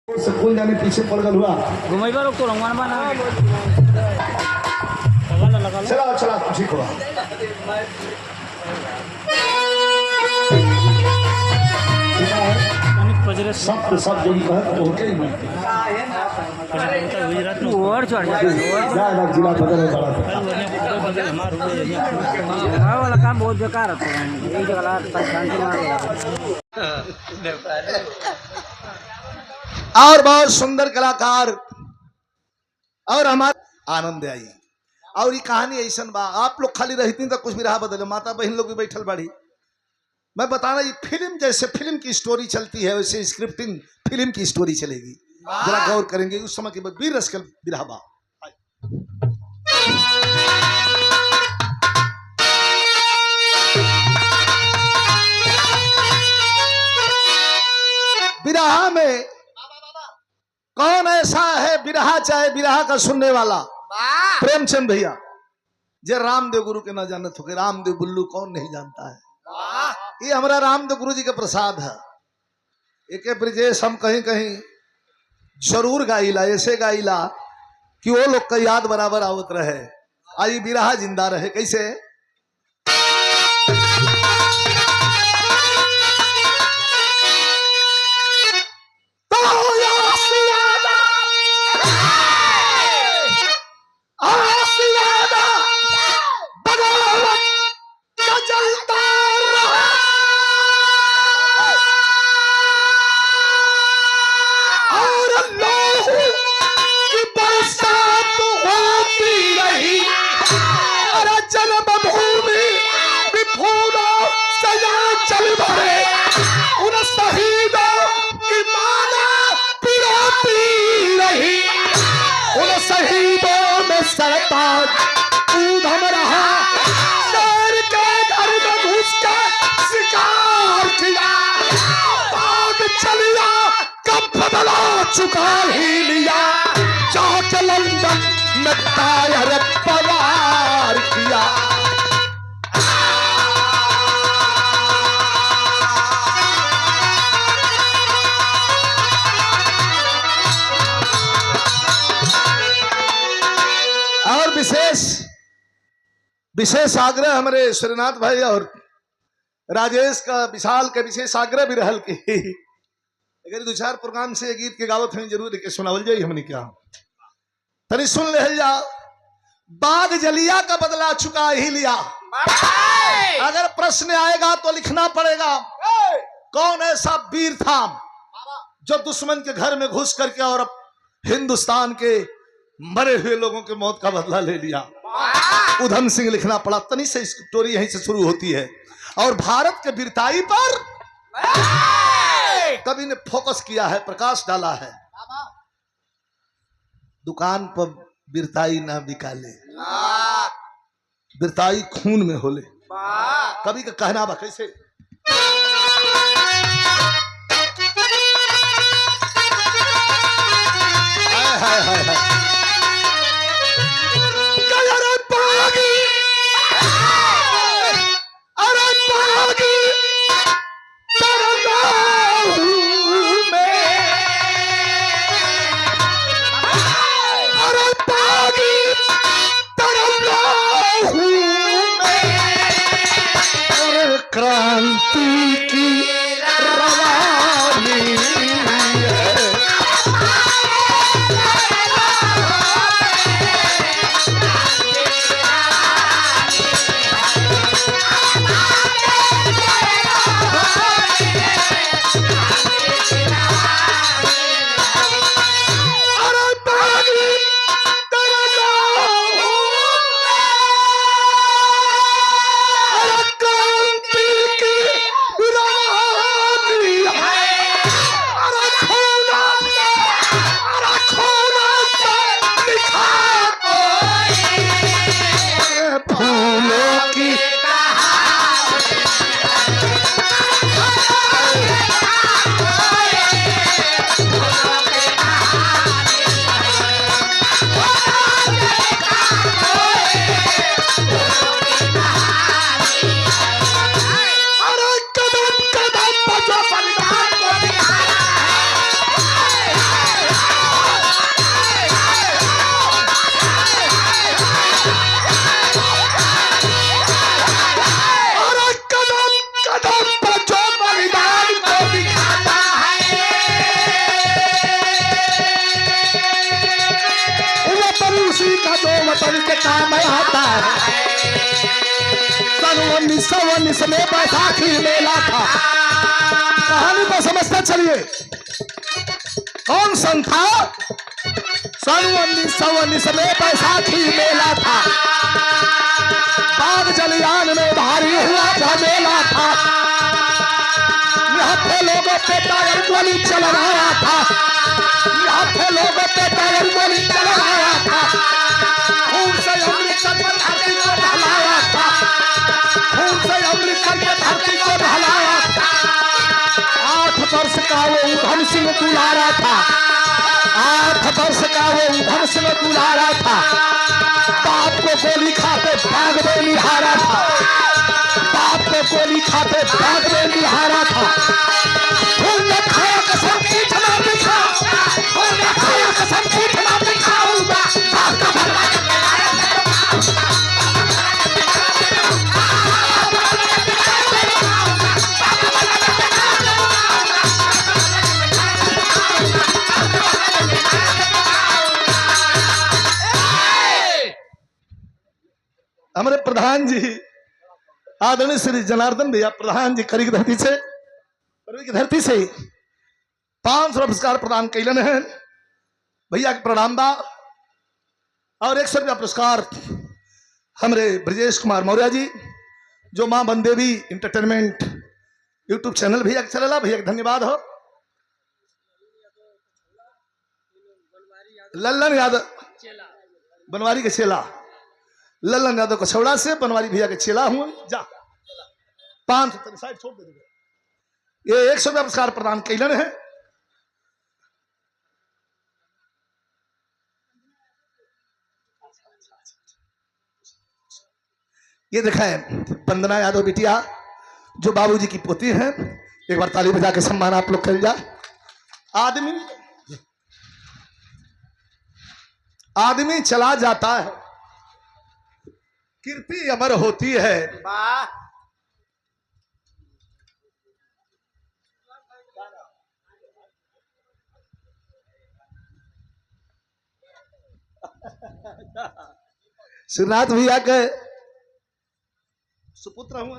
School जाने पीछे पड़ गल हुआ घुमाई बार तो रंगवान बना चला चला ठीक हुआ। सब सब जो होके ही और चढ़ ज्यादा जिला बदल है बड़ा वाला काम बहुत बेकार है एक जगह शांति मार और बहुत सुंदर कलाकार और हमारे आनंद आई। और ये कहानी ऐसा बा, आप लोग खाली रहती तो कुछ भी रहा बदले, माता बहन लोग भी बैठल बाड़ी। मैं बताना ये फिल्म जैसे फिल्म की स्टोरी चलती है वैसे स्क्रिप्टिंग फिल्म की स्टोरी चलेगी, जरा गौर करेंगे। उस समय के वीर रस के बिरहा बा। बिरहा में कौन ऐसा है बिरहा चाहे बिरहा का सुनने वाला? प्रेमचंद भैया जे रामदेव गुरु के ना जानत हो, रामदेव बुल्लू कौन नहीं जानता है। ये हमारा रामदेव गुरु जी का प्रसाद है। एक ब्रिजेश हम कहीं कहीं जरूर गाइला, ऐसे गाइला कि वो लोग का याद बराबर आवत रहे, आई बिरहा जिंदा रहे। कैसे? सरताज ऊधम रहा, शेर के घर में घुस के शिकार किया, बाग चलिया कब बदला चुका ही लिया, जाके लंदन में टायर पवार किया। और विशेष आग्रह हमारे श्रीनाथ भाई और राजेश का विशाल के विशेष आग्रह भी रहल की अगर दो चार प्रोग्राम से गीत के गावत हमें जरूर के सुनावल जाए। हमने क्या तनी सुन ले जा, बाग जलिया का बदला चुका ही लिया। अगर प्रश्न आएगा तो लिखना पड़ेगा कौन ऐसा वीर था जो दुश्मन के घर में घुस करके और हिंदुस्तान के मरे हुए लोगों के मौत का बदला ले लिया। उधम सिंह लिखना पड़ा। तनी से स्टोरी यहीं से शुरू होती है और भारत के वीरताई पर कवि ने फोकस किया है, प्रकाश डाला है। दुकान पर वीरताई ना बिकाले, वीरताई खून में होले। कवि का कहना बा कैसे? हाय हाय हाय हाय। क्रांति काम आता है। सन 1919 में बैसाखी मेला था। कहानी को समझते चलिए। कौन सन था? सन 1919 में बैसाखी मेला था। बाग जलियान में भारी हुआ झमेला था। यहाँ पे लोगों पे टायर गोली चल रहा था। यहाँ पे लोगों पे टायर गोली चल रहा था। खून से अमृतसर पर धरती को नहलाया था। खून से अमृतसर पर धरती को नहलाया था। 8 वर्ष का वो उधम सिंह दुलारा था। 8 वर्ष का वो उधम सिंह दुलारा था। बाप को गोली खाते भाग में निहारा था। बाप को गोली खाते भाग में निहारा था। तुमने खाया कसम पीठ ना दिखा। तुमने खाया कसम पीठ ना दिखाऊंगा। बाप का भरवा हमारे प्रधान जी आदरणीय श्री जनार्दन भैया प्रधान जी करी की धरती से 500 पुरस्कार प्रदान कैलन है। भैया के प्रणाम बा। और 100 रुपया पुरस्कार हमारे ब्रजेश कुमार मौर्य जी जो मां बंदेवी इंटरटेनमेंट यूट्यूब चैनल भैया के चलेला। भैया के धन्यवाद हो। लल्लन यादव बनवारी के चेला लल्लन यादव कछौड़ा से बनवारी भैया के चेला हूं। जा 500 साइड छोड़ दे। ये 100 रुपया पुरस्कार प्रदान कैलन है। ये देखा है वंदना यादव बिटिया जो बाबूजी की पोती है। एक बार ताली बजा के सम्मान आप लोग कर जा। आदमी चला जाता है, कीर्ति अमर होती है। श्रीनाथ भैया के सुपुत्र हूं।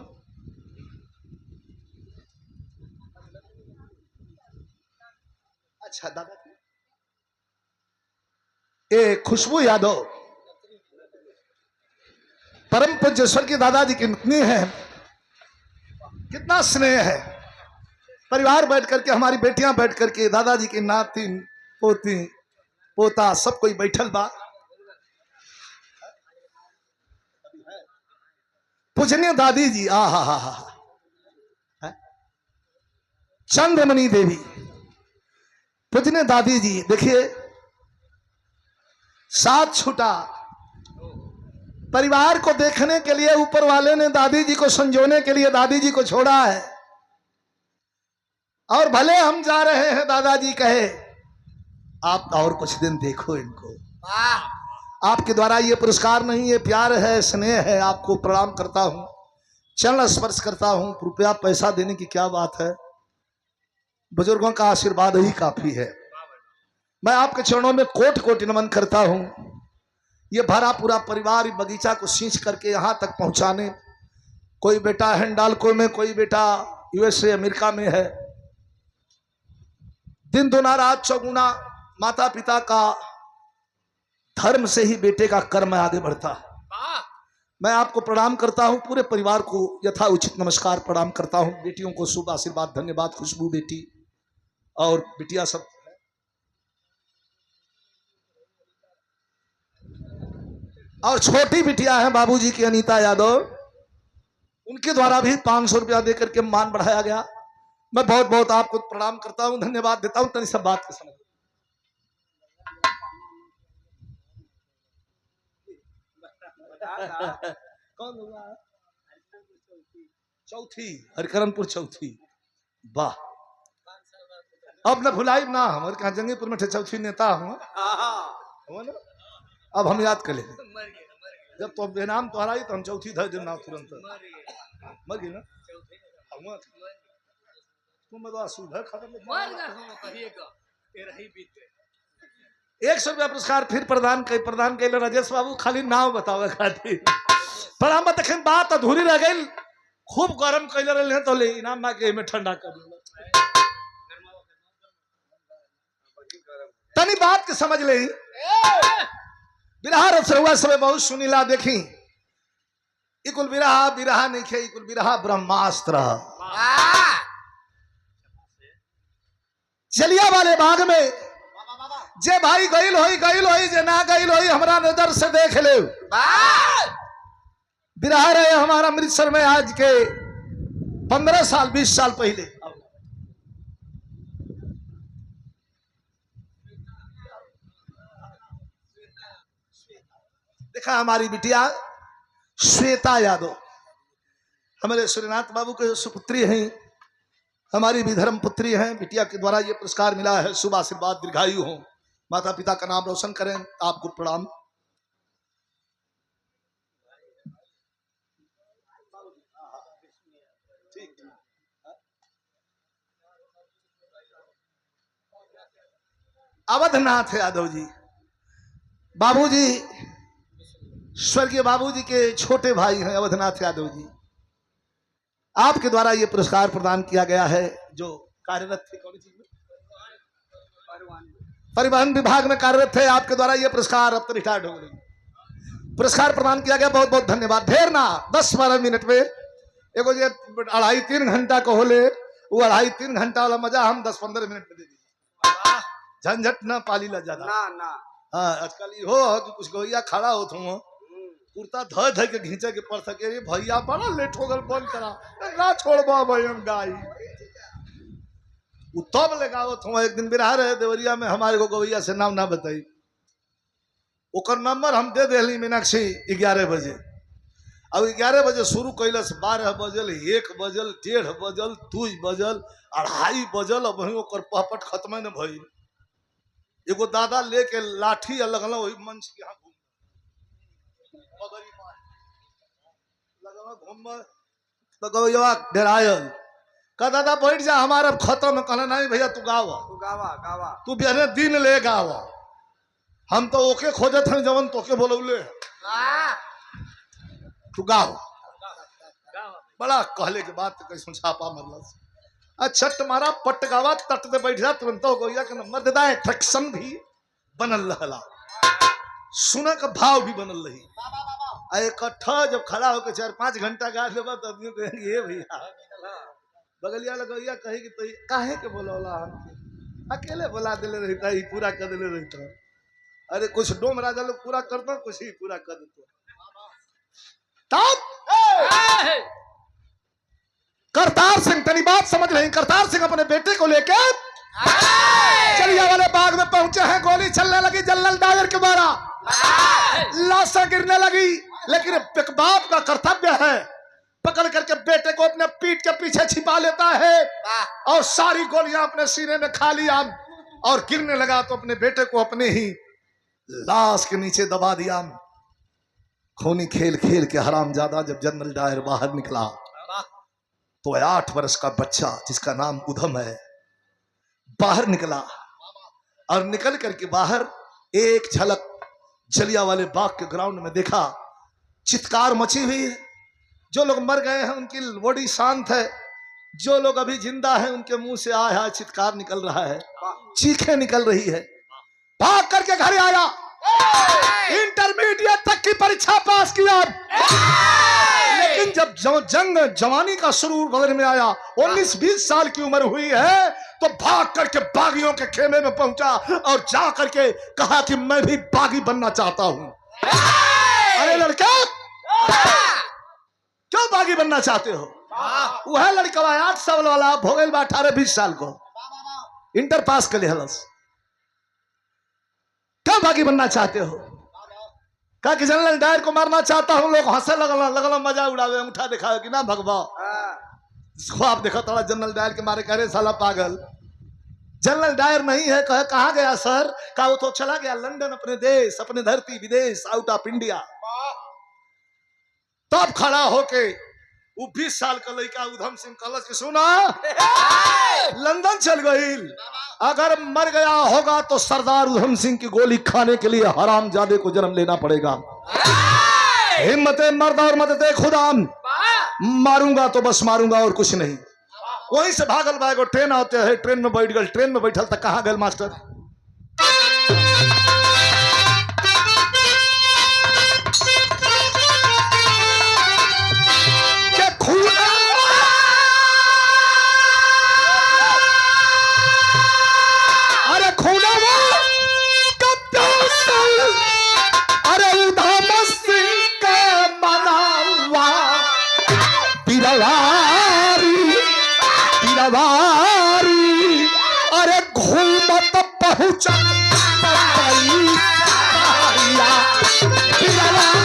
अच्छा दादा ये खुशबू यादव परम पूज्य स्वर्गीय दादाजी की पत्नी है। कितना स्नेह है। परिवार बैठ करके हमारी बेटियां बैठ करके दादाजी की नाती पोती पोता सब कोई बैठल बा। पूजनीय दादी जी आ हा चंद्रमणि देवी पूजनीय दादी जी देखिए साथ छूटा। परिवार को देखने के लिए ऊपर वाले ने दादी जी को संजोने के लिए दादी जी को छोड़ा है। और भले हम जा रहे हैं दादाजी कहे आप और कुछ दिन देखो इनको। आपके द्वारा ये पुरस्कार नहीं ये प्यार है स्नेह है। आपको प्रणाम करता हूं चरण स्पर्श करता हूं। रुपया पैसा देने की क्या बात है। बुजुर्गों का आशीर्वाद ही काफी है। मैं आपके चरणों में कोटि कोटि नमन करता हूं। ये भरा पूरा परिवार बगीचा को सींच करके यहां तक पहुंचाने। कोई बेटा हिंडाल्को में कोई बेटा यूएसए अमेरिका में है। दिन दुना रात चौगुना माता पिता का धर्म से ही बेटे का कर्म आगे बढ़ता है। मैं आपको प्रणाम करता हूं। पूरे परिवार को यथा उचित नमस्कार प्रणाम करता हूं। बेटियों को शुभ आशीर्वाद धन्यवाद। खुशबू बेटी और बिटिया सब और छोटी बिटिया है बाबूजी की अनीता यादव। उनके द्वारा भी 500 रुपया देकर के मान बढ़ाया गया। मैं बहुत बहुत आपको प्रणाम करता हूं धन्यवाद देता हूं। तनी सब बात के समझ कौन हुआ चौथी हरिकरनपुर चौथी। वाह अब न भुलाई ना हमारे कहा जंगीपुर में चौथी नेता हूँ ना। अब हम याद कर ले जब तो बेनाम तो हराई तो हम चौथी धर दिन नाम तुरंत मर गई ना। तुम सुधर खत्म 100 रुपया पुरस्कार फिर प्रदान कैले राजेश बाबू, खाली नाम बतावे खातिर। पर हम देखें बात अधूरी रह गई, खूब गरम कैले रहे तो ले इनाम मांगे में ठंडा कर दिया। तनी बात के समझ ले, बिरहा रसरुआ सब बहुत सुनीला देखी, इकुल बिरहा बिरहा नहीं खे, इकुल बिरहा ब्रह्मास्त्र। जलिया वाले बाग में जे भाई गईल होई जे ना गईल होई, हमरा नजर से देख ले। बिरहा रहे हमारा अमृतसर में आज के 15 साल 20 साल पहले। देखा हमारी बिटिया श्वेता यादव हमारे सूर्यनाथ बाबू के सुपुत्री हैं, हमारी भी धर्म पुत्री हैं। बिटिया के द्वारा ये पुरस्कार मिला है। शुभ आशीर्वाद, दीर्घायु हो, माता पिता का नाम रोशन करें। आपको प्रणाम। अवधनाथ यादव जी, बाबूजी, स्वर्गीय बाबूजी के छोटे भाई हैं अवधनाथ यादव जी। आपके द्वारा ये पुरस्कार प्रदान किया गया है। जो कार्यरत थे कौन चीज में, परिवहन विभाग में कार्यरत थे, आपके द्वारा ये पुरस्कार, अब तो रिटायर्ड हो गए, पुरस्कार प्रदान किया गया। बहुत बहुत धन्यवाद। ढेर ना 10-12 मिनट में एगो ये 2.5-3 घंटा को होले, वो 2.5-3 घंटा वाला मजा हम 10-15 मिनट में दे दी। झंझट ना पाली ला ज्यादा ना। हाँ, आजकल ये हो कि कुछ गोइया खड़ा हो तुम कुर्ता धो धो के घींचे के पड़ सके। रे भैया बड़ा लेट हो गल, बंद करा ना, छोड़बा भाई हम गाई वो तब लगाओ तुम। एक दिन बिरहा रहे देवरिया में, हमारे को गोइया से नाम ना बताई, ओकर नंबर हम दे दिली मीनाक्षी 11 बजे। अब 11 बजे शुरू कैलस, 12 बजल, 1 बजल, 1:30 बजल, 2 बजल, 2:30 बजल, अब वही ओकर पहपट खत्म न भइल। एगो दादा लेके लाठी लगल वही मंच के यहाँ डरायल का दादा बैठ जा, हमारा खत्म। कहना नहीं भैया तू गावा तू बिहने दिन ले गावा, हम तो ओके खोजत हैं जवन तोके बोलौले, तू गाओ। बड़ा कहले के बाद कैसे छापा मरल। अच्छा तुम्हारा पट गावा, तट दे बैठ जा, तुरंत गोइया के नंबर दे दा। एट्रैक्शन भी बनल रहला, सुना का भाव भी बनल रही। इकट्ठा जब खड़ा होकर 4-5 घंटा गा लेबा तो आदमी कहेंगे ये भैया, बगलिया लगैया कहे कि तो काहे के बोलौला, हम अकेले बोला दिले रहता, ही पूरा कर दिले रहता। अरे कुछ डोम राजा लोग पूरा करता, कुछ ही पूरा कर देते। तब करतार सिंह, तनी बात समझ रहे, करतार सिंह अपने बेटे को लेकर चलिया वाले बाग में पहुंचे हैं। गोली चलने लगी, जनरल डायर के द्वारा लाशा गिरने लगी, लेकिन एक बाप का कर्तव्य है पकड़ करके बेटे को अपने पीठ के पीछे छिपा लेता है और सारी गोलियां अपने सीने में खा लिया और गिरने लगा तो अपने बेटे को अपने ही लाश के नीचे दबा दिया। खूनी खेल खेल के हरामजादा जब जनरल डायर बाहर निकला तो 8 वर्ष का बच्चा जिसका नाम उधम है बाहर निकला और निकल करके बाहर एक झलक जलिया वाले बाग के ग्राउंड में देखा, चित्कार मची हुई है। जो लोग मर गए हैं उनकी बॉडी शांत है, जो लोग अभी जिंदा हैं उनके मुंह से आया चित्कार निकल रहा है, चीखें निकल रही है। भाग करके घर आया, इंटरमीडिएट तक की परीक्षा पास किया, लेकिन जब जंग जवानी का सुरूर बदल में आया, 19-20 साल की उम्र हुई है तो भाग करके बागियों के खेमे में पहुंचा और जा करके कहा कि मैं भी बागी बनना चाहता हूं। अरे लड़का क्यों बागी बनना चाहते हो? वह लड़का 8 साल वाला भोगल 18-20 साल को इंटर पास कर लिया, क्यों बागी बनना चाहते हो? कहा कि जनरल डायर को मारना चाहता हूं। लोग हंसे लगल मजा उड़ावे, उठा दिखा कि ना भगवा आप देखा थोड़ा जनरल डायर के मारे, करे साला पागल जनरल डायर नहीं है। कहे कहाँ गया सर? कहा वो तो चला गया लंदन, अपने देश, अपने धरती विदेश, आउट ऑफ इंडिया। तब खड़ा होके वो 20 साल का लड़का उधम सिंह कलश के सुना लंदन चल गई, अगर मर गया होगा तो सरदार उधम सिंह की गोली खाने के लिए हरामजादे को जन्म लेना पड़ेगा। हिम्मते मर्द और मददे खुदा, मारूंगा तो बस मारूंगा और कुछ नहीं। वहीं से भागल भागो ट्रेन आते है, ट्रेन में बैठ गल, ट्रेन में बैठल तक कहाँ गए मास्टर? क्या खून अरे खूना अरे उधम सिंह का मनावा पिरवारी पिरवारी अरे घूमत पहुंचा पिरवारी।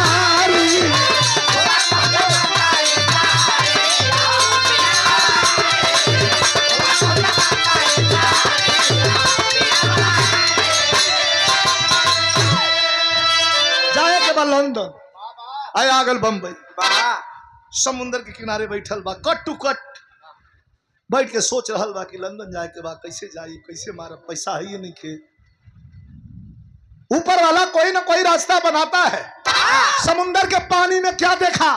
जाए के बाद लंदन आए आगल बम्बई, समुंदर के किनारे बैठल बा, कट टू कट बैठ के सोच रहल बा कि लंदन जाए के बाद कैसे जाई, कैसे मारब, पैसा है ये नहीं खे। ऊपर वाला कोई ना कोई रास्ता बनाता है। समुंदर के पानी में क्या देखा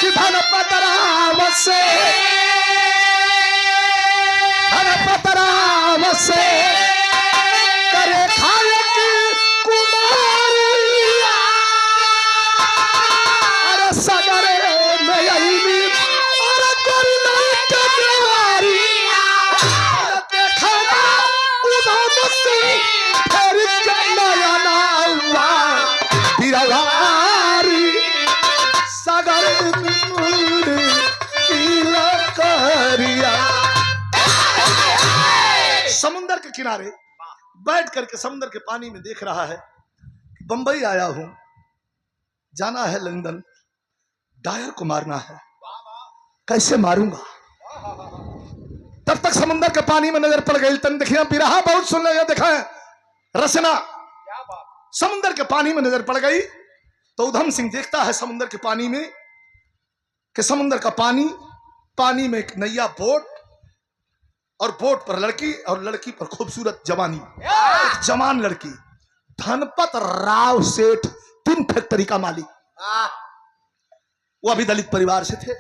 कि धन पतराव से करे खाए की कुमारिया अरे सगरे में यही भी अरे कोई नहीं कटवारी देखा उधम सिंह फिर नया नावा पिरवारी सगर करिया। समुंदर के किनारे बैठ करके समुंदर के पानी में देख रहा है कि बंबई आया हूं, जाना है लंदन, डायर को मारना है, कैसे मारूंगा। तब तक समुंदर के पानी में नजर पड़ गई तन देखिए बिरहा बहुत सुन ले देखा है रचना। समुंदर के पानी में नजर पड़ गई तो उधम सिंह देखता है समुंदर के पानी में कि समुंदर का पानी, पानी में एक नैया बोट और बोट पर लड़की और लड़की पर खूबसूरत जवानी, एक जवान लड़की, धनपत राव सेठ 3 फैक्ट्री का मालिक। वो अभी दलित परिवार से थे।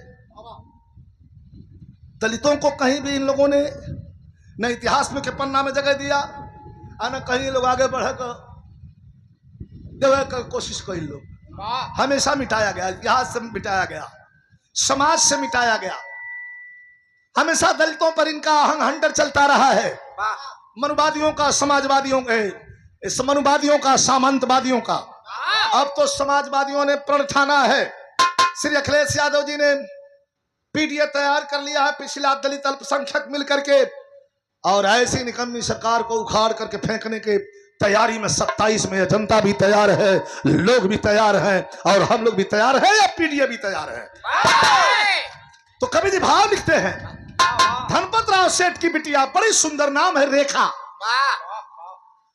दलितों को कहीं भी इन लोगों ने न इतिहास में के पन्ना में जगह दिया और न कहीं लोग आगे बढ़ कर कोशिश कर लोग हमेशा मिटाया गया, इतिहास से मिटाया गया, समाज से मिटाया गया। हमेशा दलितों पर इनका हंटर चलता रहा है, मनुवादियों का, समाजवादियों के, मनुवादियों का, सामंतवादियों का। अब तो समाजवादियों ने प्रण ठाना है। श्री अखिलेश यादव जी ने पीडीए तैयार कर लिया है, पिछला दलित अल्पसंख्यक मिलकर के, और ऐसी निकम्मी सरकार को उखाड़ करके फेंकने के तैयारी में 27 में जनता भी तैयार है, लोग भी तैयार हैं, और हम लोग भी तैयार हैं, या पीडीए भी तैयार है। तो कवि जी भाव लिखते हैं, धनपत राव सेठ की बिटिया, बड़ी सुंदर नाम है रेखा,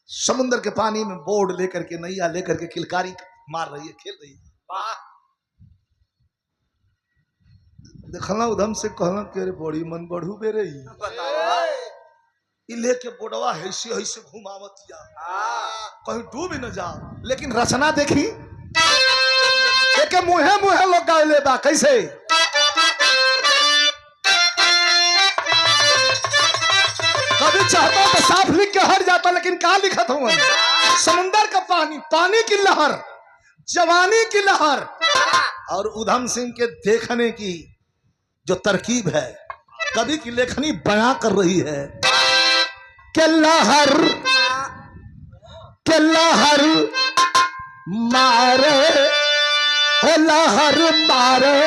समुद्र के पानी में बोर्ड लेकर के, नैया लेकर के किलकारी मार रही है, खेल रही है। देखना उधम से कहना कि अरे बड़ी मन बढ़ू बे रही लेके बोडवा हैसे हैसे घुमावत जा, कहीं डूब न जा। लेकिन रचना देखी, एक मुहे मुहे लोग गायले बा, कैसे कभी चाहता तो साफ लिख के हट जाता, लेकिन कहा लिखा था समुंदर का पानी, पानी की लहर, जवानी की लहर, और उधम सिंह के देखने की जो तरकीब है, कवि की लेखनी बयां कर रही है कि लहर मारे, लहर मारे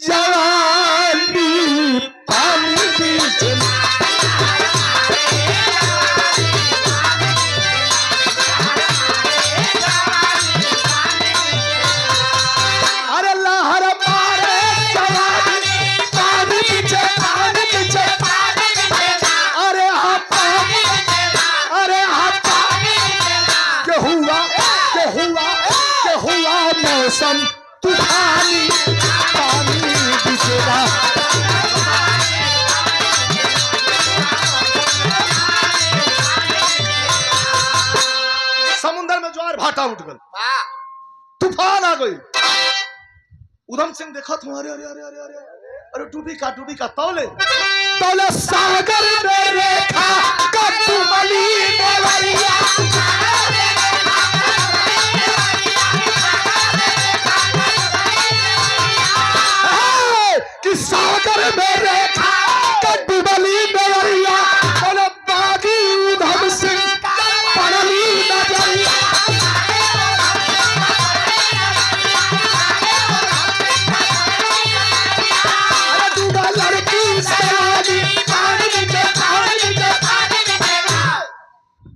जवानी पानी बीच, अरे लहर मारे जवानी पानी पीछे, पानी पीछे, अरे हाँ के हुआ मौसम तूफानी, पानी बिछेगा फिर भाटा उठ गल, तूफान आ गई। उधम सिंह देखा तुम्हारे अरे अरे अरे अरे अरे डूबी का तौले तौले सागर में रेखा कटुमली देवरिया कि सागर में रेखा कटुमली देवरिया बोले बागी उधम सिंह पड़ली नजरिया।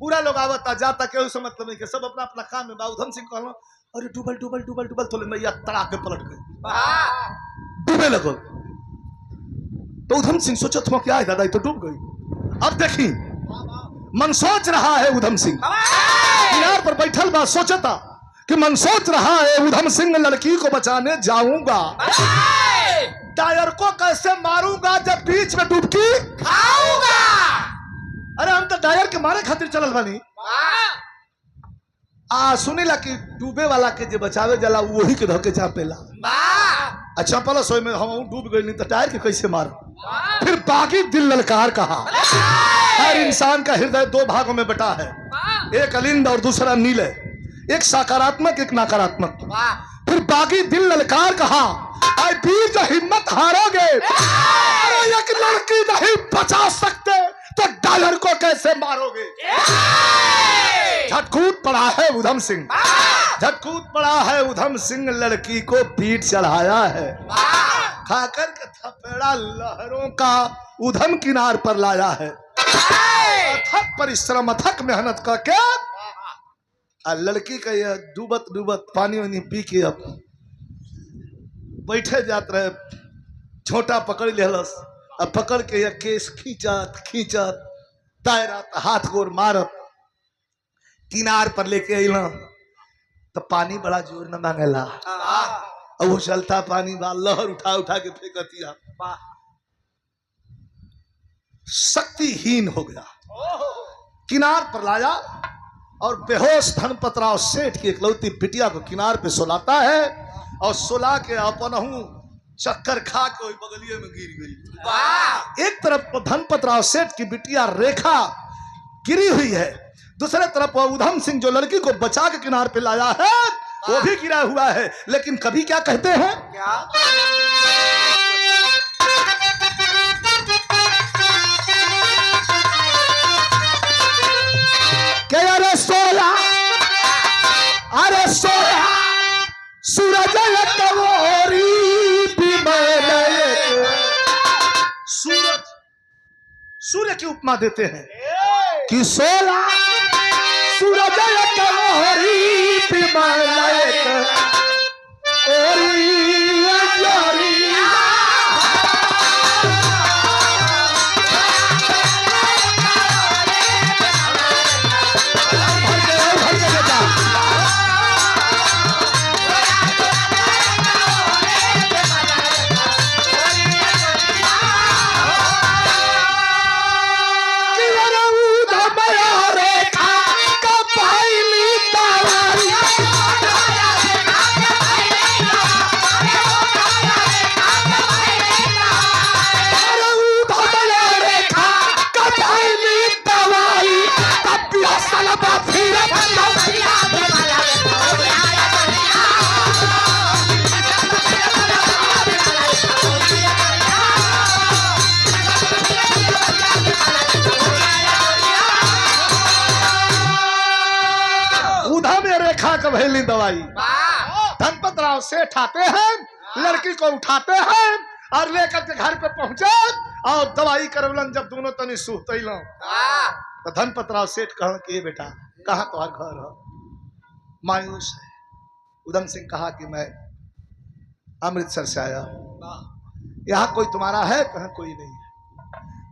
पूरा लोग आवता जाता केहू से मतलब नहीं के, सब अपना अपना काम में बा। उधम सिंह कहलो अरे डूबल डूबल डूबल डूबल तो नैया तड़ा के पलट गई, डूबे लगो। तो उधम सिंह सोचो तुम क्या है दादा, तो डूब गई। अब देखी मन सोच रहा है उधम सिंह किनार पर बैठल बा, सोचता कि मन सोच रहा है उधम सिंह लड़की को बचाने जाऊंगा, टायर को कैसे मारूंगा जब बीच में डुबकी खाऊंगा। अरे हम तो टायर के मारे खातिर चलल बानी। सुनीला कि डूबे वाला के जे बचावे जाला वही के धके चापेला। अच्छा पला सोई में हम डूब गए नहीं तो टायर के कैसे मार। फिर बागी दिल ललकार कहा। हर इंसान का हृदय दो भागों में बटा है, एक अलिंद और दूसरा नील है, एक सकारात्मक एक नकारात्मक। फिर बागी दिल ललकार कहा आई वीर जो हिम्मत हारोगे, एक लड़की नहीं बचा सकते तो डायर को कैसे मारोगे। झटकूट पड़ा है उधम सिंह, झटकूट पड़ा है उधम सिंह, लड़की को पीठ चढ़ाया है, खाकर के थपेड़ा लहरों का उधम किनार पर लाया है। अथक परिश्रम अथक मेहनत करके लड़की का यह डूबत डूबत पानी वानी पी के अब बैठे जात रहे, छोटा पकड़ लेलस, अब पकड़ के यह केस खींचत खींचत तैरत हाथ गोर मारत किनार पर लेके अला तो पानी बड़ा जोर न मांगेला, और वो चलता पानी बा लहर उठा उठा के फेंकतिया, शक्तिहीन हो गया। किनार पर लाया और बेहोश धनपतराव सेठ की इकलौती बिटिया को किनार पे सुलाता है, और सुला के अपनहू चक्कर खा के वही बगलिए में गिर गई। एक तरफ धनपतराव सेठ की बिटिया रेखा गिरी हुई है, दूसरे तरफ उधम सिंह जो लड़की को बचा के किनार पे लाया है वो भी गिरा हुआ है। लेकिन कभी क्या कहते हैं, क्या अरे सोया सूरज सूर्य की उपमा देते हैं कि सोला सूरज भैली दवाई। धनपतराव सेठ आते हैं, लड़की को उठाते हैं और लेकर के घर पे पहुंचे और दवाई करवलन। जब दोनों तनी सुतैलो तो धनपतराव सेठ कहा कि बेटा कहाँ तुम्हार घर है, मायूस है। उधम सिंह कहा कि मैं अमृतसर से आया, यहाँ कोई तुम्हारा है? कहा कोई नहीं है।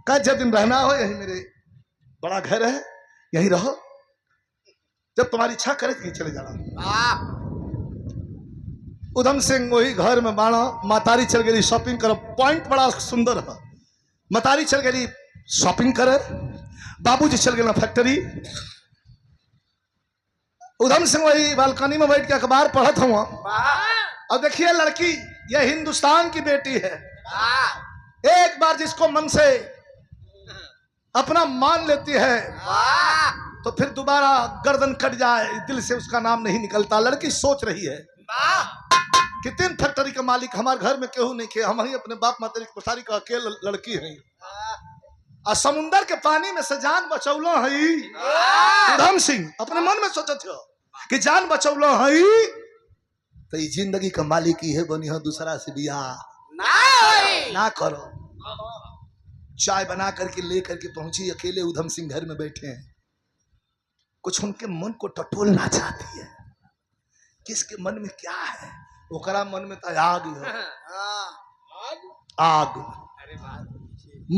कहा जब दिन रहना हो यही मेरे बड़ा घर है, यही रहो, जब तुम्हारी इच्छा करे कहीं चले जाना। उधम सिंह वही घर में बाणा, मातारी चल गई शॉपिंग कर। पॉइंट बड़ा सुंदर है, मातारी चल गई शॉपिंग करे, बाबूजी चल गए फैक्ट्री, उधम सिंह वही बालकनी में बैठ के अखबार पढ़त हुआ और देखिए लड़की यह हिंदुस्तान की बेटी है। एक बार जिसको मन से अपना मान लेती है तो फिर दोबारा गर्दन कट जाए दिल से उसका नाम नहीं निकलता। लड़की सोच रही है कि 3 फैक्ट्री के मालिक हमारे घर में केहू नहीं खे, हम ही अपने बाप माता की पथारी का अकेले लड़की है और समुंदर के पानी में से जान बचौलो है। उधम सिंह अपने मन में सोचत हो कि जान बचौलो है तो ये जिंदगी का मालिक ही है, बनी हो दूसरा से बियाह ना करो। चाय बना करके लेकर के पहुंची, अकेले उधम सिंह घर में बैठे हैं। कुछ उनके मन को टटोलना चाहती है, किसके मन में क्या है। ओकरा मन में तो आग है, आग।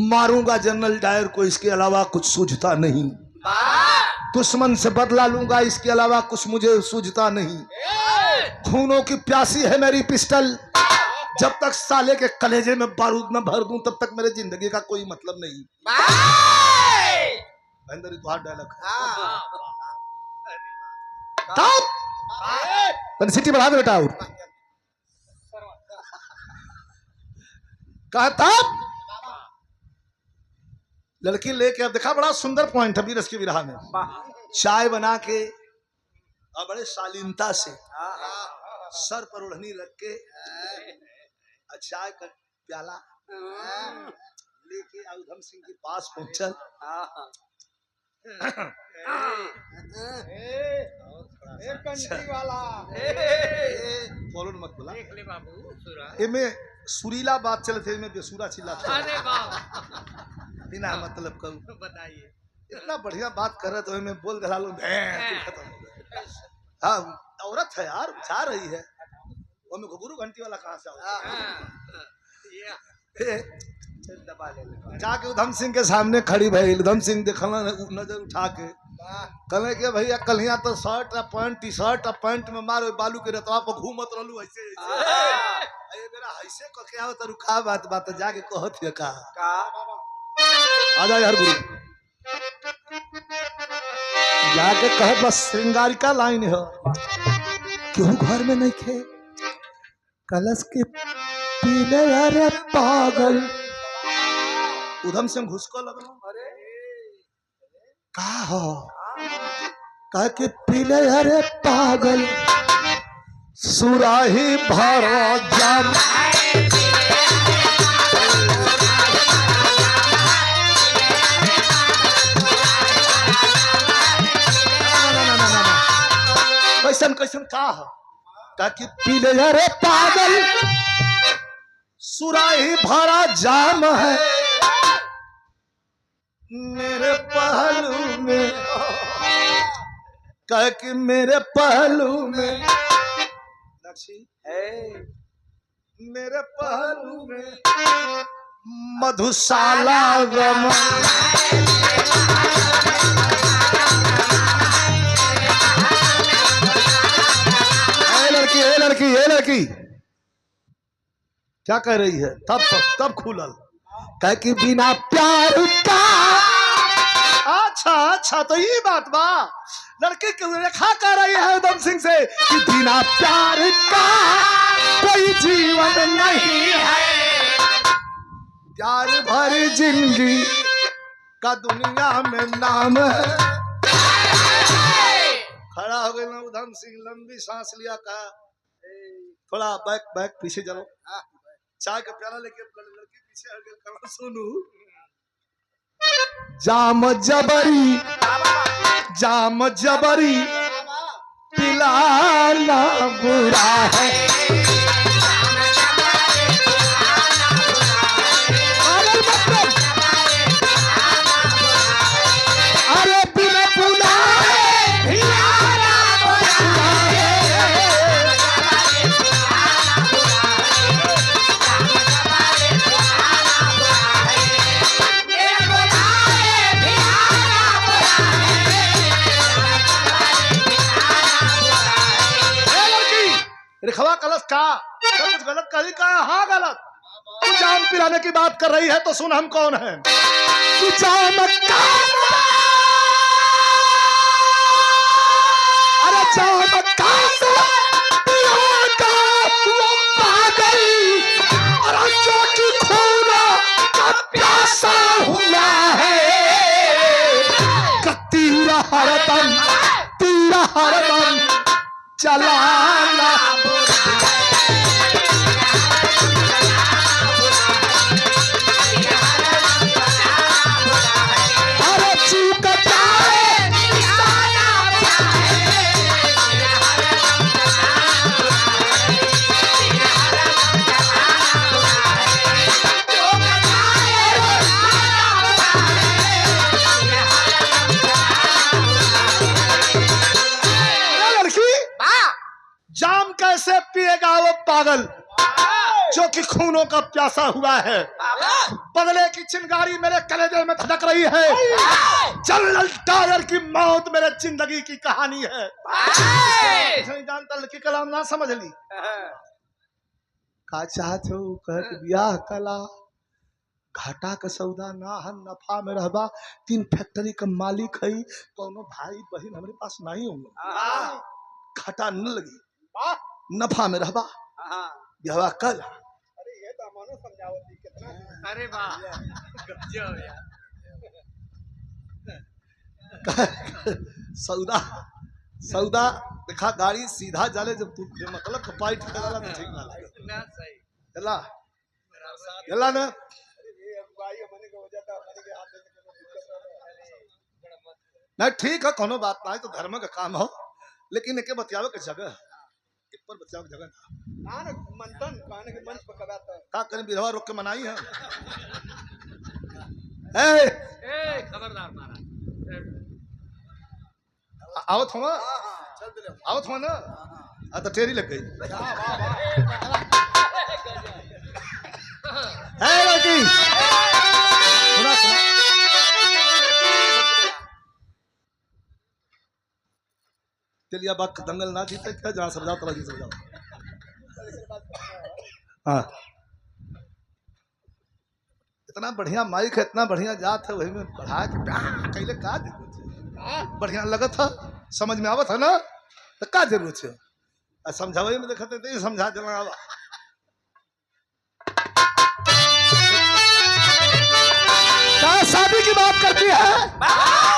मारूंगा जनरल डायर को, इसके अलावा कुछ सूझता नहीं। दुश्मन से बदला लूंगा, इसके अलावा कुछ मुझे सूझता नहीं। खूनों की प्यासी है मेरी पिस्टल, जब तक साले के कलेजे में बारूद न भर दूं तब तक मेरे जिंदगी का कोई मतलब नहीं। अंदर तो हाथ डायलॉग तब सिटी बढ़ा दे बेटा। और कहा तब लड़की लेके, अब देखा बड़ा सुंदर पॉइंट है बीरस की विरहा में। चाय बना के और बड़े शालीनता से सर पर ओढ़नी रख के चाय का प्याला लेके उधम सिंह के पास पहुंचल। मत बोला इनमें सुरीला बात चले थे, इनमें बेसुरा चिल्ला था। बिना मतलब कहूँ बताइए, इतना बढ़िया बात कर रहे तो इनमें बोल गला लो खत्म हो गया। हाँ औरत है यार, जा रही है वो में गुरु घंटी वाला कहाँ से जाके उधम सिंह के सामने खड़ी भई। उधम सिंह देखला नजर उठा के कहले कि भैया कल यहाँ तो शर्ट और पैंट, टी शर्ट और पैंट में मारो बालू के रतवा पर घूमत रहलू ऐसे ऐसे मेरा ऐसे क के आओ तो रुका बात बात जाके कहत है का आ जा यार गुरु जाके कह बस श्रृंगारिका लाइन है क्यों घर में नहीं खे कलश के पीले अरे पागल। उधम सिंह घुसको लगलो का हो कह के पीले अरे पागल सुराही भरो जाम। कैसन कैसन का हो ताकि पीले अरे पागल सुराही भरा जाम है मेरे पहलू में, कह कि मेरे पहलू में मेरे पहलू में मधुशाला रमन। ये लड़की ये लड़की क्या कह रही है? तब खुलल कह कि बिना प्यार का। अच्छा अच्छा तो ये बात बा, लड़की की रेखा कर रही है उधम सिंह से कि बिना प्यार का कोई जीवन नहीं है, प्यार भरी जिंदगी का दुनिया में नाम है। खड़ा हो गए ना उधम सिंह, लंबी सांस लिया, कहा थोड़ा बैक पीछे चलो। चाय का प्याला लेके लड़की पीछे हट गई। कहा सुनू जाम जबरी पिलाना बुरा है। अरे बिना रिखवा कलश का कुछ गलत करी का? हाँ गलत। तू जाम पिलाने की बात कर रही है तो सुन हम कौन है। तू जाम अरे हरदम तीर हरदम चलाना। अरे चूक जाए जाम कैसे पिएगा वो पागल जो कि खूनों का प्यासा हुआ है। बदले की चिंगारी मेरे कलेजे में धड़क रही है। जनरल डायर की मौत मेरे जिंदगी की कहानी है। नहीं जानता लड़की कलाम ना समझ ली का चाहते हो कर ब्याह कला घाटा का सौदा ना है नफा में रहबा। 3 फैक्ट्री का मालिक है कोनो भाई बहन हमारे पास नहीं होंगे। घाटा न लगी नफा में रहबा ब्याह कल। अरे ये तो मानो समझावती कितना। अरे वाह सौदा सौदा देखा गाड़ी सीधा जाले जब तू मतलब कपाई ठेला तो ठीक ना लगे ना सही चला चला ना। ये अगुवाई हमने को हो जाता हमने के हाथ से कोनो दिक्कत नहीं ठीक है कोनो बात ना है तो धर्म का काम हो लेकिन एके बतियावे के जगह एक पर बतियावे के जगह ना ना मंथन कहने के मंच पर कबाता का करें बिरवा रोक के मनाई है। ए खबरदार मारा आवत हुआ चल दे आवत हुआ ना तो टेरी लग गई है लड़की सुना सुना तेलिया बाग दंगल ना जीते क्या जहाँ समझाओ तरह जी समझाओ। हाँ इतना बढ़िया माइक है इतना बढ़िया जात है वही में बढ़ा के कैले का जरूरत है। बढ़िया लगत था समझ में आवत है ना तो का जरूरत है समझावे में देखते थे समझा देना आवा। क्या शादी की बात करती है।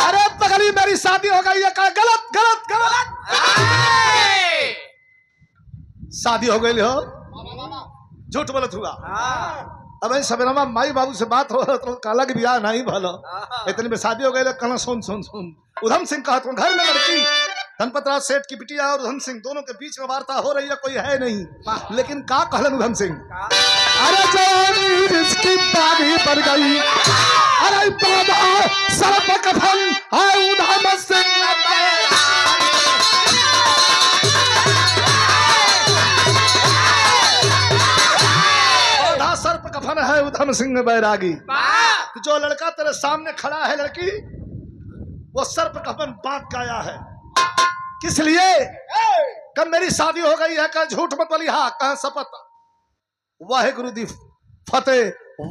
अरे पगली मेरी शादी हो गई है का गलत गलत गलत शादी हो गई हो झूठ बोलत हुआ। अब सवेरा माई बाबू से बात हो तो काला की ब्याह नहीं भलो इतने में शादी हो गई कहना सुन सुन सुन। उधम सिंह कहा तुम घर में लड़की धनपतराज सेठ की बिटिया और उधम सिंह दोनों के बीच में वार्ता हो रही है कोई है नहीं लेकिन का कहलन उधम सिंह। अरे जवानी जिसकी बागी बन गई अरे बाबा सर्प कफन है उधम सिंह सर्प कफन है उधम सिंह बैरागी। तो जो लड़का तेरे सामने खड़ा है लड़की वो सर्प कफन बांध के आया है किस लिए कब मेरी शादी हो गई है कल झूठ मत बोली हाँ कहा शपथ वाहे गुरु दी फतेह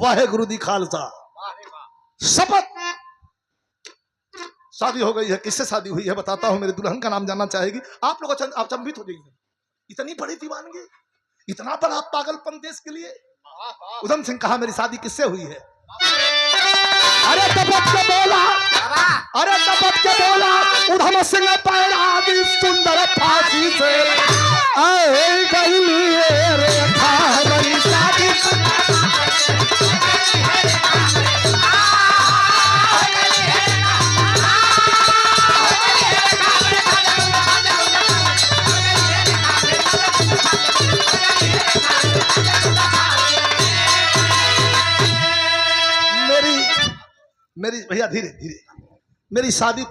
वाहे गुरु दी खालसा शपथ। शादी हो गई है किससे शादी हुई है बताता हूं मेरे दुल्हन का नाम जानना चाहेगी आप लोग अचंभित हो जाएंगे। इतनी बड़ी दीवानगी इतना बड़ा पागलपन देश के लिए। उधम सिंह कहा मेरी शादी किससे हुई है। अरे दबक के बोला अरे दबक के बोला उधम सिंह पैरादी सुंदर फांसी से आए गई रे मेरी शादी मेरी भैया धीरे धीरे मेरी शादी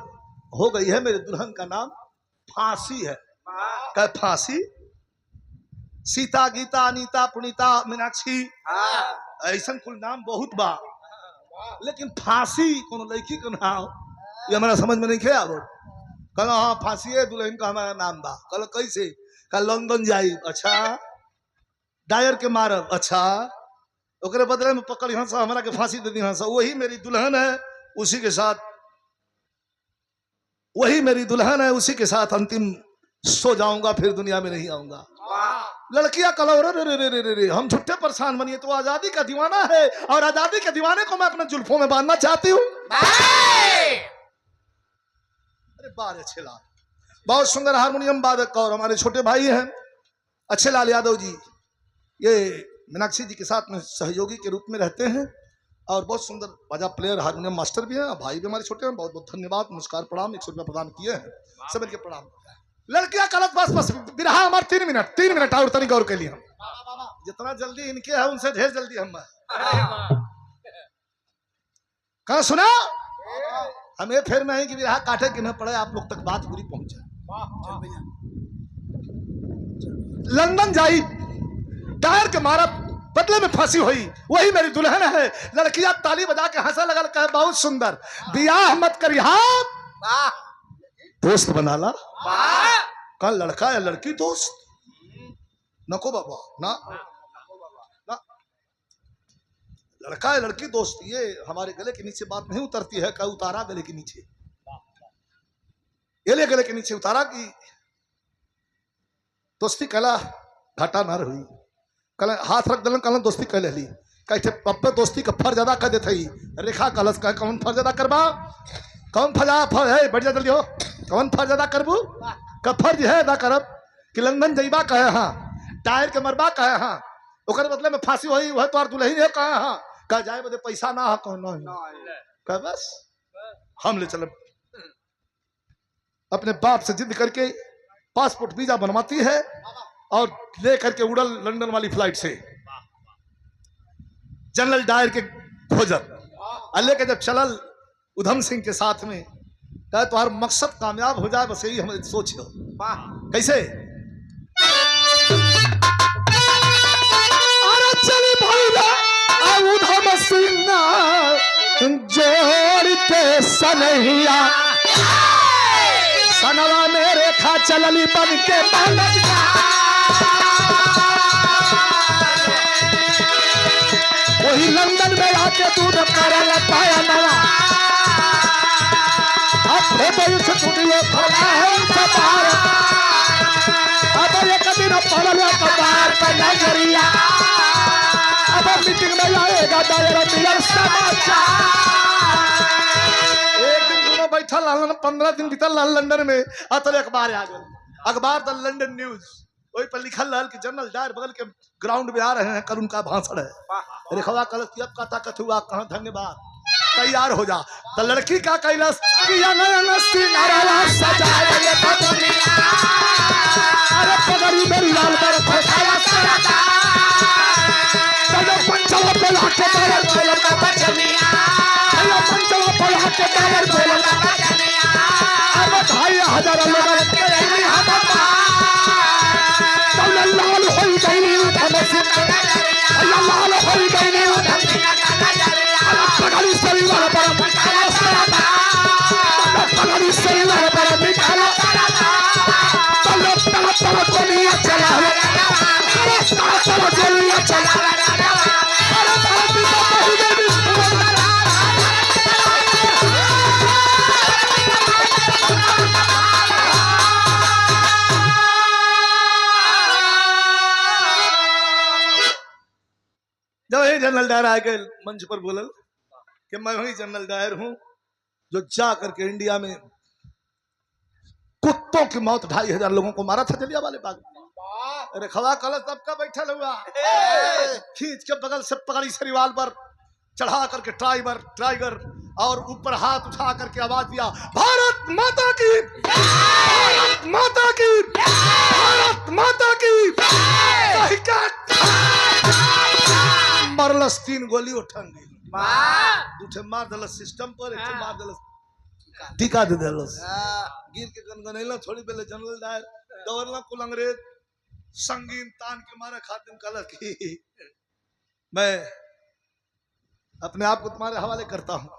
हो गई है मेरे दुल्हन का नाम फांसी है। क्या फांसी सीता गीता अनीता पुनीता मीनाक्षी ऐसा कुल नाम बहुत बा लेकिन फांसी कोनो लड़की का नाम ये हमारा समझ में नहीं खे अब कल हाँ फांसी है दुल्हन का हमारा नाम बा कल कैसे कल लंदन जाई अच्छा डायर के मारब अच्छा ओकरे बदले में पकड़ हंसा हमारा के फांसी दे दी हंसा वही मेरी दुल्हन है उसी के साथ वही मेरी दुल्हन है उसी के साथ अंतिम सो जाऊंगा फिर दुनिया में नहीं आऊंगा। लड़कियां कलो रे हम छुट्टे परेशान बनिए तो आजादी का दीवाना है और आजादी के दीवाने को मैं अपने जुल्फों में बांधना चाहती हूँ। अरे बार अच्छे लाल, बहुत सुंदर हारमोनियम वादक और हमारे छोटे भाई हैं अच्छे लाल यादव जी, ये मीनाक्षी जी के साथ में सहयोगी के रूप में रहते हैं और बहुत सुंदर बाजा प्लेयर हारमोनियम मास्टर भी हैं। भाई भी हमारे छोटे हैं, बहुत बहुत धन्यवाद, नमस्कार प्रणाम, 100 रुपया प्रदान किए हैं, सब के प्रणाम। लड़कियां कलत बस बस बिरहा हमारे 3 मिनट और तनिक और के लिए हम जितना जल्दी इनके है उनसे ढेर जल्दी हम कहा सुना हमें फिर नहीं कि बिरहा काटे कि न पड़े, आप लोग तक बात पूरी पहुंचे। लंदन जाई टायर के मारा बदले में फांसी हुई, वही मेरी दुल्हन है। लड़कियां ताली बजा के हंसा लगा कहे बहुत सुंदर, बियाह मत करिहा दोस्त बना ला। कल लड़का या लड़की दोस्त नको बाबा ना, लड़का या लड़की दोस्त ये हमारे गले के नीचे बात नहीं उतरती है। क्या उतारा गले के नीचे, ये ले गले के नीचे उतारा कि दोस्ती कला घाटा ना रही, कल हाथ रख दलन कल दोस्ती कह ली कहते पप्पे दोस्ती का फर्ज अदा कर देते ही रेखा कलश का कौन फर्ज अदा करबा, कौन फर्ज है बढ़ जा जल्दी हो, कौन फर्ज अदा करबू का फर्ज है अदा करब कि लंदन जइबा कहे हाँ, टायर के मरबा कहे हाँ, ओकर बदले में फांसी हुई वह तोर दुल्हन है कहे हाँ, कह जाए बदे पैसा ना है कौन कह बस हम ले चल। अपने बाप से जिद करके पासपोर्ट वीजा बनवाती है और ले करके उड़ल लंदन वाली फ्लाइट से जनरल डायर के खोजत लेके जब चलल उधम सिंह के साथ में, कहे तुम्हारा मकसद कामयाब हो जाए बस यही हमें सोच लो। कैसे अरे चली भाई उधम सिंह जोड़ के सनहिया सनवा में रेखा चलली बन के वही लंदन में आके दूध करल पाया नवा, अब से टूटिए फला है सवार, अब एक दिन पड़ल कबार का नजरिया, अब मीटिंग में आएगा दायरा मिलर समाचार। एक दिन दोनों बैठा लालन 15 दिन बीतल लंदन में, अतल अखबार आ गए, अखबार द लंदन न्यूज, वही पर लिखल रहल कि जनरल डायर बगल के ग्राउंड में आ रहे हैं, कल उनका भाषण है। रेखवा कल अब का ताकत हुआ कहाँ धन्यवाद, तैयार हो जा। तो लड़की का कैलाश किया नया सिंगारा सजाया ये पगड़िया, अरे पगड़ी मेरी लाल पर खोसाया सराता, चलो पंचवा पे लाके डायर बोला का बचनिया, चलो पंचवा पे लाके डायर बोला का बचनिया, अब 2500 लोग के रहनी हम लाल होई गई उधम सिंह लाल होई गई उधम सिंह पगड़ी शरीर पर मिठाला सराता, पगड़ी शरीर पर मिठाला सराता, चलो चलो चलो गोलियां चलावे, चलो चलो गोलियां चलावे, अरे धरती पर पहुंचे विश्व जब ही जनरल डायर आके मंच पर बोलल कि मैं वही जनरल डायर हूं जो जा करके इंडिया में कुत्तों की मौत 2500 लोगों को मारा था जलिया वाले बाग में। अरे खवा कलश सबका बैठल हुआ, खींच के बगल से पगड़ी सरीवाल पर चढ़ा करके टाइगर और ऊपर हाथ उठा करके आवाज दिया, भारत माता की, भारत माता की, भारत माता की। मरलस 3 गोली उठंगी, दूठे मार दलस सिस्टम पर, एक मार दलस टीका दे दलस, गिर के गनगनैला थोड़ी पहले जनरल डायर दौड़ला कुल अंग्रेज संगीन तान के मारे खातिम कलर की। मैं अपने आप को तुम्हारे हवाले करता हूँ,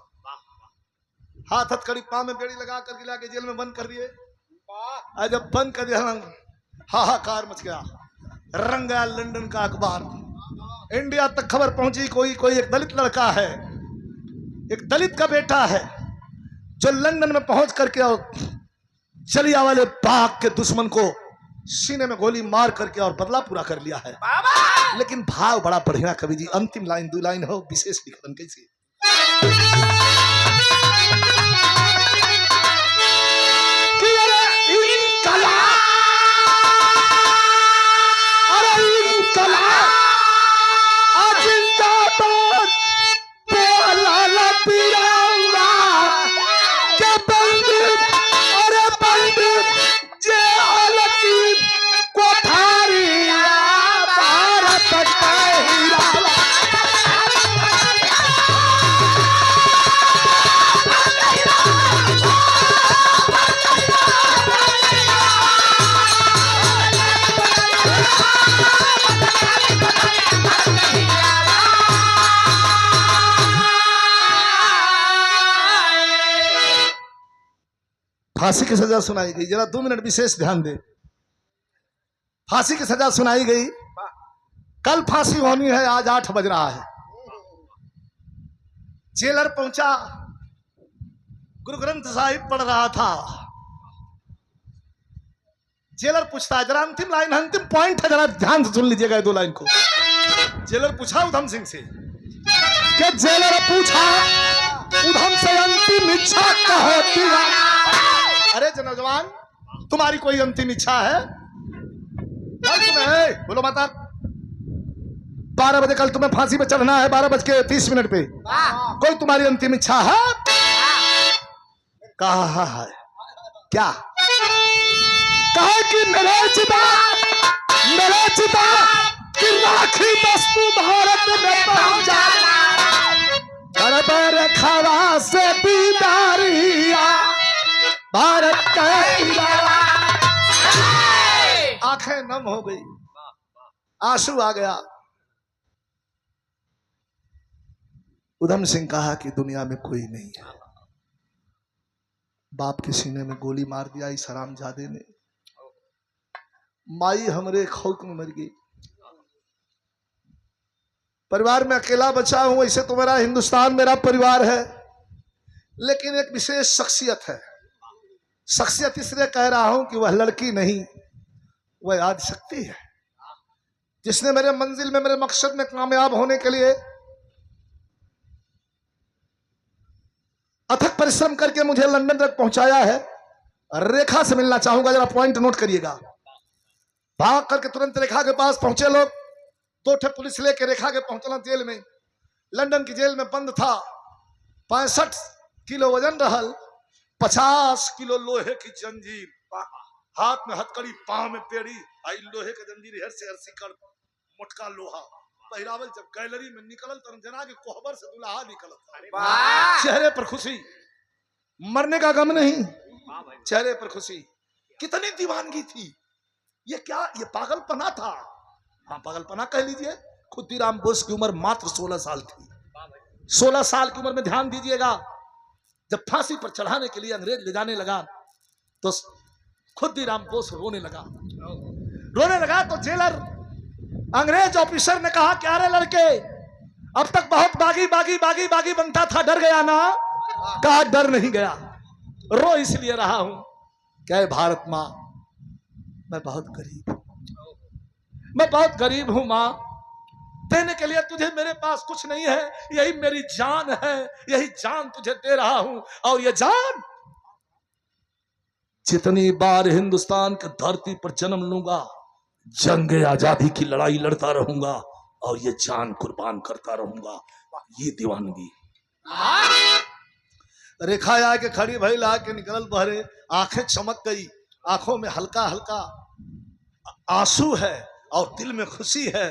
हाथ हथकड़ी पांव में बेड़ी लगा कर गिला के जेल में बंद कर दिए। आज जब बंद कर दिया हाहाकार मच गया, रंग गया लंदन का अखबार, इंडिया तक खबर पहुंची। कोई एक दलित लड़का है, एक दलित का बेटा है जो लंदन में पहुंच करके और जलियांवाले बाग के दुश्मन को सीने में गोली मार करके और बदला पूरा कर लिया है। लेकिन भाव बड़ा बढ़िया कवि जी, अंतिम लाइन 2 लाइन हो विशेष लिखन कैसे फांसी की सजा सुनाई गई। जरा 2 मिनट विशेष ध्यान दे। फांसी की सजा सुनाई गई। कल फांसी होनी है, आज 8 बज रहा है। जेलर पहुंचा, गुरु ग्रंथ साहिब पढ़ रहा था। जेलर पूछता है, जरा अंतिम लाइन, अंतिम पॉइंट है, जरा ध्यान से सुन लीजिएगा 2 लाइन को। जेलर पूछा उधम सिंह से कि जेलर पूछा उधम से अंतिम इच्छा क्या होती है? अरे नौजवान, तुम्हारी कोई अंतिम इच्छा है? तुम्हें बोलो माता, 12 बजे कल तुम्हें फांसी पे चढ़ना है, 12:30 पे। कोई तुम्हारी अंतिम इच्छा है? कहा है क्या? कहा कि मेरे चिता की राखी वस्तु भारत में पहुंच जाना, खवा से दीदारिया भारत का। आंखें नम हो गई, आंसू आ गया। उधम सिंह कहा कि दुनिया में कोई नहीं है। बाप के सीने में गोली मार दिया इस हरामजादे ने। माई हमरे खौक में मर गई। परिवार में अकेला बचा हूं। वैसे तो मेरा हिंदुस्तान मेरा परिवार है, लेकिन एक विशेष शख्सियत है। शख्सियत इसलिए कह रहा हूं कि वह लड़की नहीं, वह आदिशक्ति है, जिसने मेरे मंजिल में, मेरे मकसद में कामयाब होने के लिए अथक परिश्रम करके मुझे लंदन तक पहुंचाया है। रेखा से मिलना चाहूंगा, जरा पॉइंट नोट करिएगा। भाग करके तुरंत रेखा के पास पहुंचे लोग। 2 ठे पुलिस लेके रेखा के पहुंचना जेल में। लंदन की जेल में बंद था। 65 किलो वजन रहल, 50 किलो लोहे की जंजीर, हाथ में हथकड़ी, पांव में पेड़ी, आई लोहे के जंजीर, हर से हर सिकड़, मोटका लोहा पहरावल। जब गैलरी में निकलल तो जना के कोहबर से दुल्हा निकलत। चेहरे पर खुशी, मरने का गम नहीं, चेहरे पर खुशी। कितनी दीवानगी थी। ये क्या, ये पागलपना था। हाँ, पागलपना कह लीजिए। खुद्दीराम बोस की उम्र मात्र 16 साल थी। 16 साल की उम्र में ध्यान दीजिएगा, जब फांसी पर चढ़ाने के लिए अंग्रेज ले जाने लगा तो खुद्दीराम बोस रोने लगा। तो जेलर अंग्रेज ऑफिसर ने कहा, क्या रे लड़के, अब तक बहुत बागी बनता था, डर गया ना? कहा डर नहीं गया, रो इसलिए रहा हूं। क्या भारत माँ, मैं बहुत गरीब हूं मां। देने के लिए तुझे मेरे पास कुछ नहीं है, यही मेरी जान है, यही जान तुझे दे रहा हूं। और ये जान, जितनी बार हिंदुस्तान की धरती पर जन्म लूंगा, जंग आजादी की लड़ाई लड़ता रहूंगा और ये जान कुर्बान करता रहूंगा। ये दीवानगी। रेखा आके खड़ी भई, ला के निकल बहरे, आंखें चमक गई, आंखों में हल्का हल्का आंसू है और दिल में खुशी है।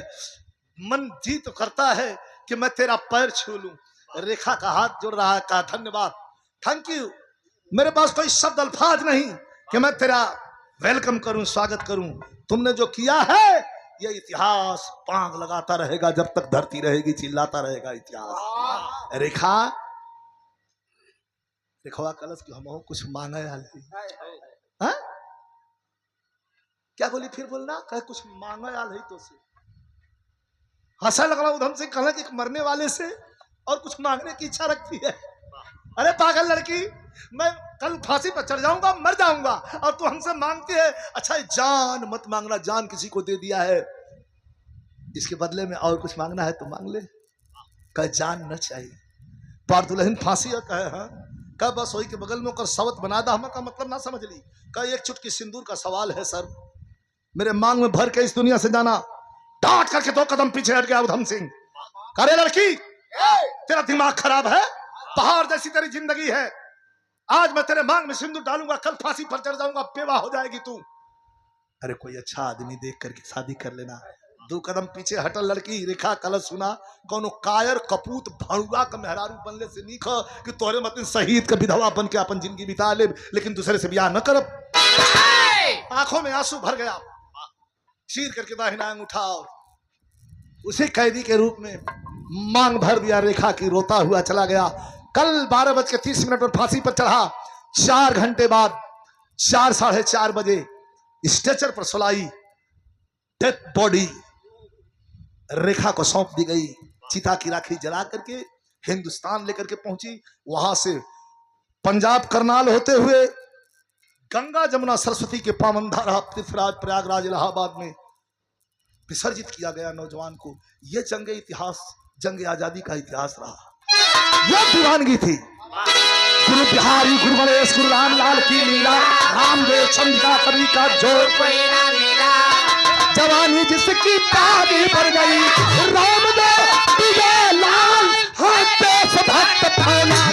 मन जी तो करता है कि मैं तेरा पैर छू लूं। रेखा का हाथ जोड़ रहा है, कहा धन्यवाद, थैंक यू। मेरे पास कोई शब्द अल्फाज नहीं कि मैं तेरा वेलकम करूं, स्वागत करूं। तुमने जो किया है, ये इतिहास पांग लगाता रहेगा जब तक धरती रहेगी, चिल्लाता रहेगा इतिहास। रेखा कलश की हम कुछ मांगे हाल, क्या बोली? फिर बोलना, कहे कुछ मांगा याल है तो से। हंसा लगना उधम से, कहना कि मरने वाले से और कुछ मांगने की इच्छा रखती है। अरे पागल लड़की, मैं कल फांसी पर चढ़ जाऊंगा, मर जाऊंगा, और तू हमसे मांगती है? अच्छा, जान मत मांगना, जान किसी को दे दिया है, इसके बदले में और कुछ मांगना है तो मांग ले। कहे जान न चाहिए। पार दुल्हन फांसी है, कहे हाँ, कहे बस वही के बगल में सवत बना दा, हमें का मतलब ना समझ ली। कहे एक चुटकी सिंदूर का सवाल है सर, मेरे मांग में भर के इस दुनिया से जाना। डांट करके 2 कदम पीछे हट गया उधम सिंह। अरे लड़की, तेरा दिमाग खराब है? पहाड़ जैसी तेरी जिंदगी है। आज मैं तेरे मांग में सिंदूर डालूंगा, कल फांसी पर चढ़ जाऊंगा, बेवा हो जाएगी तू। अरे कोई अच्छा आदमी देख करके शादी कर लेना। 2 कदम पीछे हटल लड़की। रेखा कलश सुना, कोनो कायर कपूत भड़ुआ का मेहरारू बनले से नीक कि तोहरे मतलब शहीद का विधवा बन के अपन जिंदगी बिता ले, लेकिन दूसरे से ब्याह न करब। आंखों में आंसू भर गया। चीर करके दाहिना अंग उठाओ, उसे कैदी के रूप में मांग भर दिया रेखा की। रोता हुआ चला गया। कल 12:30 पर फांसी पर चढ़ा। 4 घंटे बाद 4 साढ़े 4 बजे स्ट्रेचर पर सुलाई डेथ बॉडी रेखा को सौंप दी गई। चिता की राखी जला करके हिंदुस्तान लेकर के पहुंची। वहां से पंजाब करनाल होते हुए गंगा जमुना सरस्वती के पावन धारा पृथ्वीराज प्रयागराज इलाहाबाद में विसर्जित किया गया नौजवान को। यह जंगे इतिहास, जंग आजादी का इतिहास रहा। यह दीवानगी थी। गुरु बिहारी, गुरु गणेश, गुरु रामलाल की लीला, रामदेव चंद्रिका कवि का जोर, जवानी जिसकी पानी पर गई, रामदेव लाल हाथ पे भक्त फैला।